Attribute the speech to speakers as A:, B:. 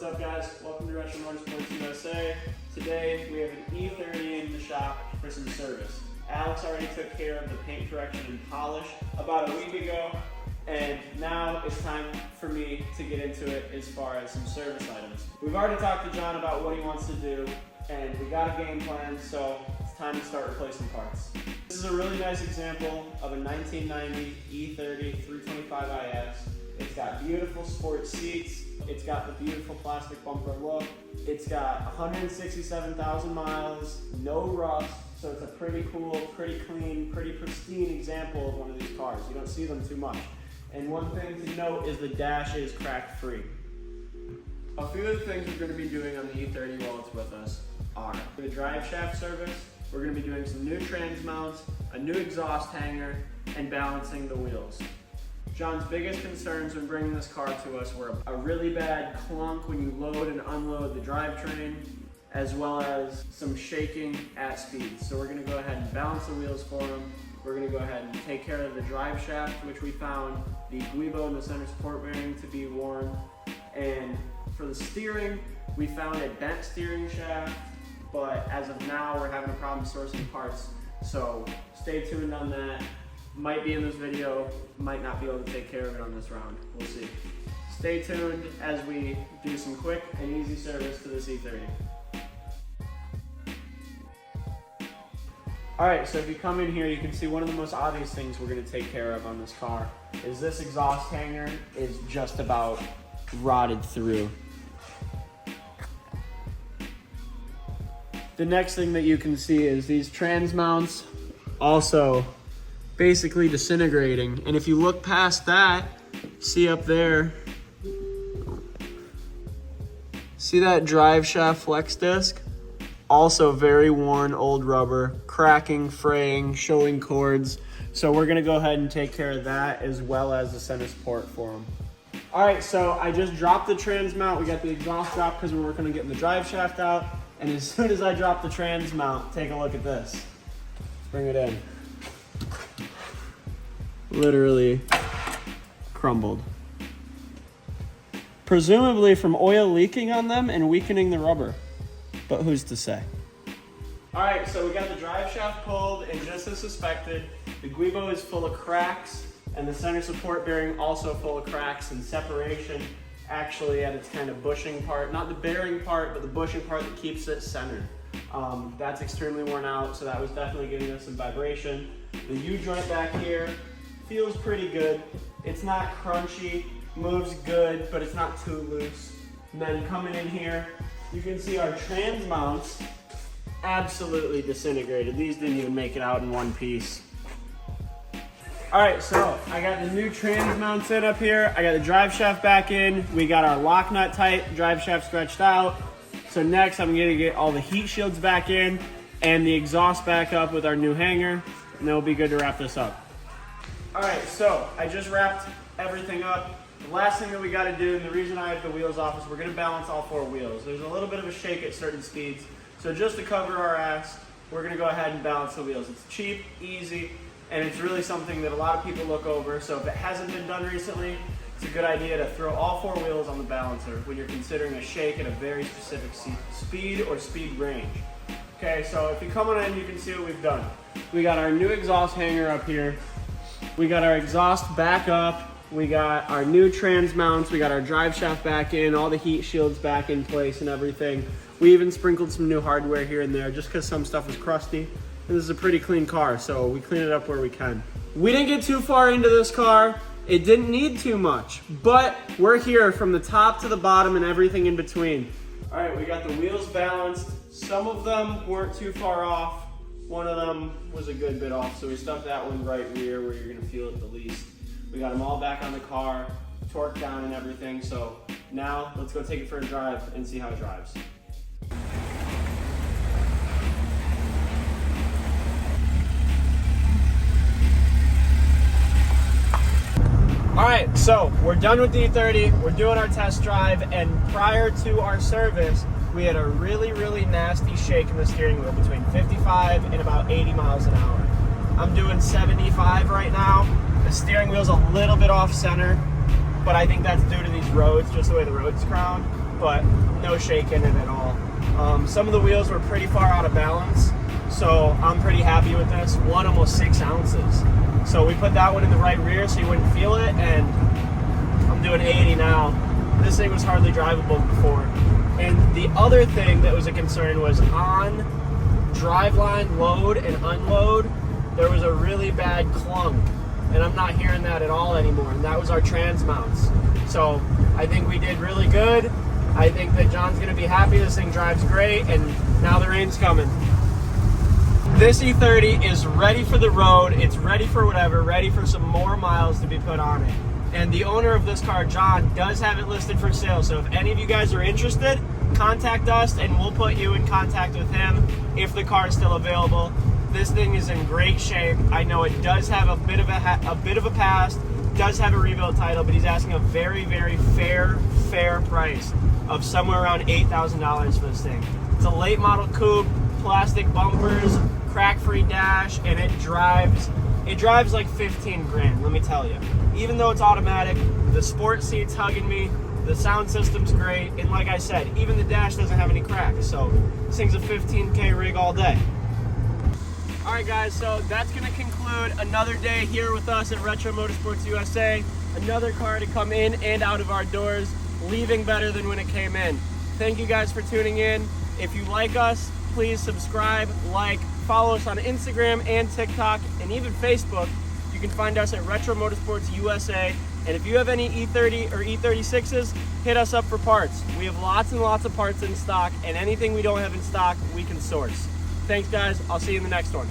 A: up, guys? Welcome to Retro Motorsports USA. Today we have an E30 in the shop for some service. Alex already took care of the paint correction and polish about a week ago, and now it's time for me to get into it as far as some service items. We've already talked to John about what he wants to do, and we got a game plan, so it's time to start replacing parts. This is a really nice example of a 1990 E30 325iX. It's got beautiful sport seats. It's got the beautiful plastic bumper look. It's got 167,000 miles, no rust, so it's a pretty cool, pretty clean, pretty pristine example of one of these cars. You don't see them too much. And one thing to note is the dash is crack free. A few of the things we're going to be doing on the E30 while it's with us are the drive shaft service. We're going to be doing some new trans mounts, a new exhaust hanger, and balancing the wheels. John's biggest concerns when bringing this car to us were a really bad clunk when you load and unload the drivetrain, as well as some shaking at speed. So we're going to go ahead and balance the wheels for him. We're going to go ahead and take care of the drive shaft, which we found the guibo and the center support bearing to be worn. And for the steering, we found a bent steering shaft, but as of now, we're having a problem sourcing parts. So stay tuned on that. Might be in this video, might not be able to take care of it on this round. We'll see. Stay tuned as we do some quick and easy service to this E30. All right, so if you come in here, you can see one of the most obvious things we're gonna take care of on this car is this exhaust hanger is just about rotted through. The next thing that you can see is these trans mounts also basically disintegrating. And if you look past that, see up there, see that drive shaft flex disc? Also very worn, old rubber, cracking, fraying, showing cords. So we're gonna go ahead and take care of that as well as the center support for them. All right, so I just dropped the trans mount. We got the exhaust drop because we're working on getting the drive shaft out. And as soon as I drop the trans mount, take a look at this. Let's bring it in. Literally crumbled. Presumably from oil leaking on them and weakening the rubber, but who's to say? All right, so we got the drive shaft pulled, and just as suspected, the guibo is full of cracks, and the center support bearing also full of cracks and separation, actually at its kind of bushing part, not the bearing part, but the bushing part that keeps it centered. That's extremely worn out, so that was definitely giving us some vibration. The U-joint back here feels pretty good. It's not crunchy, moves good, but it's not too loose. And then coming in here, you can see our trans mounts absolutely disintegrated. These didn't even make it out in one piece. All right, so I got the new trans mounts in up here. I got the drive shaft back in. We got our lock nut tight, drive shaft stretched out. So next I'm gonna get all the heat shields back in and the exhaust back up with our new hanger, and then we'll be good to wrap this up. All right, so I just wrapped everything up. The last thing that we got to do, and the reason I have the wheels off, is we're going to balance all four wheels. There's a little bit of a shake at certain speeds, so just to cover our ass, we're going to go ahead and balance the wheels. It's cheap, easy, and it's really something that a lot of people look over, so if it hasn't been done recently, it's a good idea to throw all four wheels on the balancer when you're considering a shake at a very specific speed or speed range. Okay, so if you come on in, you can see what we've done. We got our new exhaust hanger up here. We got our exhaust back up. We got our new trans mounts. We got our drive shaft back in, all the heat shields back in place and everything. We even sprinkled some new hardware here and there just because some stuff was crusty. And this is a pretty clean car, so we clean it up where we can. We didn't get too far into this car. It didn't need too much, but we're here from the top to the bottom and everything in between. All right, we got the wheels balanced. Some of them weren't too far off. One of them was a good bit off, so we stuck that one right rear where you're gonna feel it the least. We got them all back on the car, torqued down and everything, so now let's go take it for a drive and see how it drives. All right, so we're done with the E30, we're doing our test drive, and prior to our service, we had a really, really nasty shake in the steering wheel between 55 and about 80 miles an hour. I'm doing 75 right now. The steering wheel's a little bit off center, but I think that's due to these roads, just the way the road's crowned. but no shake in it at all. Some of the wheels were pretty far out of balance, so I'm pretty happy with this. One almost 6 ounces. So we put that one in the right rear so you wouldn't feel it, and I'm doing 80 now. This thing was hardly drivable before. And the other thing that was a concern was on driveline load and unload, there was a really bad clunk, and I'm not hearing that at all anymore, and that was our trans mounts. So I think we did really good. I think that John's gonna be happy. This thing drives great, and now the rain's coming. This E30 is ready for the road. It's ready for whatever, ready for some more miles to be put on it. And the owner of this car, John, does have it listed for sale. So if any of you guys are interested, contact us and we'll put you in contact with him if the car is still available. This thing is in great shape. I know it does have a bit of a past, does have a rebuild title, but he's asking a very, very fair price of somewhere around $8,000 for this thing. It's a late model coupe, plastic bumpers, crack-free dash, and it drives like 15 grand, let me tell you. Even though it's automatic, the sport seat's hugging me, the sound system's great, and like I said, even the dash doesn't have any cracks, so this thing's a 15K rig all day. All right, guys, so that's gonna conclude another day here with us at Retro Motorsports USA. Another car to come in and out of our doors, leaving better than when it came in. Thank you guys for tuning in. If you like us, please subscribe, like, follow us on Instagram and TikTok, and even Facebook. You can find us at Retro Motorsports USA. And if you have any E30 or E36s, hit us up for parts. We have lots and lots of parts in stock, and anything we don't have in stock, we can source. Thanks, guys. I'll see you in the next one.